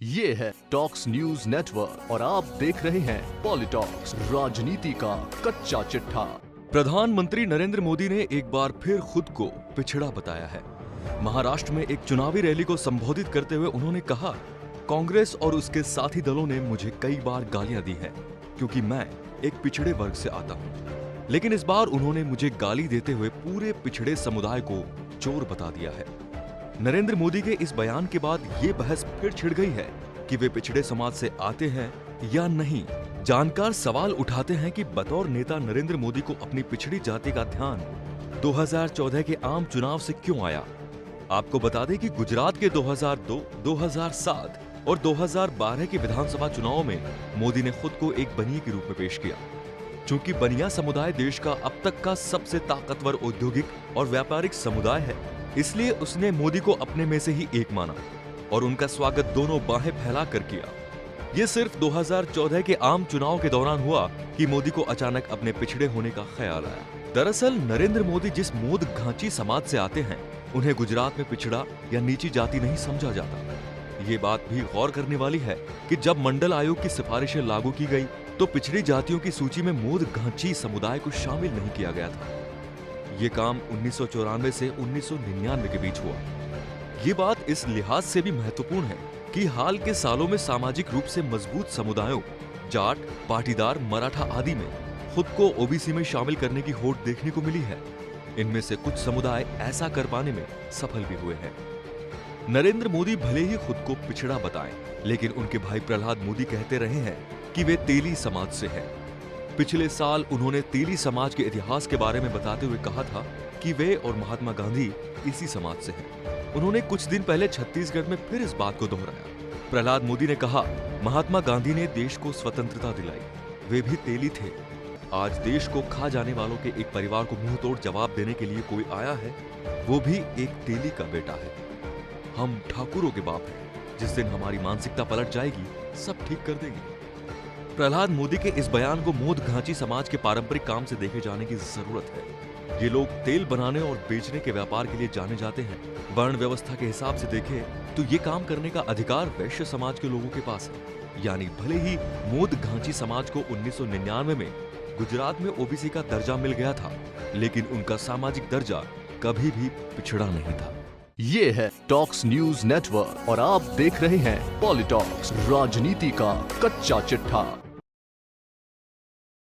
ये है talks news network और आप देख रहे हैं पॉलिटॉक्स, राजनीति का कच्चा चिट्ठा। प्रधानमंत्री नरेंद्र मोदी ने एक बार फिर खुद को पिछड़ा बताया है। महाराष्ट्र में एक चुनावी रैली को संबोधित करते हुए उन्होंने कहा, कांग्रेस और उसके साथी दलों ने मुझे कई बार गालियां दी हैं क्योंकि मैं एक पिछड़े वर्ग से आता हूं। लेकिन इस बार उन्होंने मुझे गाली देते हुए पूरे पिछड़े समुदाय को चोर बता दिया है। नरेंद्र मोदी के इस बयान के बाद ये बहस फिर छिड़ गई है कि वे पिछड़े समाज से आते हैं या नहीं। जानकार सवाल उठाते हैं कि बतौर नेता नरेंद्र मोदी को अपनी पिछड़ी जाति का ध्यान 2014 के आम चुनाव से क्यों आया। आपको बता दें कि गुजरात के 2002, 2007 और 2012 के विधानसभा चुनावों में मोदी ने खुद को एक बनिए के रूप में पेश किया। चूंकि बनिया समुदाय देश का अब तक का सबसे ताकतवर औद्योगिक और व्यापारिक समुदाय है, इसलिए उसने मोदी को अपने में से ही एक माना और उनका स्वागत दोनों बाहें फैला कर किया। ये सिर्फ 2014 के आम चुनाव के दौरान हुआ कि मोदी को अचानक अपने पिछड़े होने का ख्याल आया। दरअसल नरेंद्र मोदी जिस मोद घांची समाज से आते हैं, उन्हें गुजरात में पिछड़ा या नीची जाति नहीं समझा जाता। ये बात भी गौर करने वाली है कि जब मंडल आयोग की सिफारिशें लागू की गई तो पिछड़ी जातियों की सूची में मोद घांची समुदाय को शामिल नहीं किया गया था। ये काम 1994 से 1999 के बीच हुआ। ये बात इस लिहाज से भी महत्वपूर्ण है कि हाल के सालों में सामाजिक रूप से मजबूत समुदायों, जाट, पाटीदार, मराठा आदि में खुद को ओबीसी में शामिल करने की होड़ देखने को मिली है। इनमें से कुछ समुदाय ऐसा कर पाने में सफल भी हुए हैं। नरेंद्र मोदी भले ही खुद को पिछड़ा बताएं, लेकिन उनके भाई प्रहलाद मोदी कहते रहे हैं कि वे तेली समाज से हैं। पिछले साल उन्होंने तेली समाज के इतिहास के बारे में बताते हुए कहा था कि वे और महात्मा गांधी इसी समाज से हैं। उन्होंने कुछ दिन पहले छत्तीसगढ़ में फिर इस बात को दोहराया। प्रहलाद मोदी ने कहा, महात्मा गांधी ने देश को स्वतंत्रता दिलाई, वे भी तेली थे। आज देश को खा जाने वालों के एक परिवार को मुंह तोड़ जवाब देने के लिए कोई आया है, वो भी एक तेली का बेटा है। हम ठाकुरों के बाप हैं। जिस दिन हमारी मानसिकता पलट जाएगी, सब ठीक कर देंगे। प्रहलाद मोदी के इस बयान को मोद घांची समाज के पारंपरिक काम से देखे जाने की जरूरत है। ये लोग तेल बनाने और बेचने के व्यापार के लिए जाने जाते हैं। वर्ण व्यवस्था के हिसाब से देखें तो ये काम करने का अधिकार वैश्य समाज के लोगों के पास है। यानी भले ही मोद घांची समाज को 1999 में गुजरात में ओबीसी का दर्जा मिल गया था, लेकिन उनका सामाजिक दर्जा कभी भी पिछड़ा नहीं था। ये है टॉक्स न्यूज नेटवर्क और आप देख रहे हैं पॉलिटॉक्स, राजनीति का कच्चा चिट्ठा।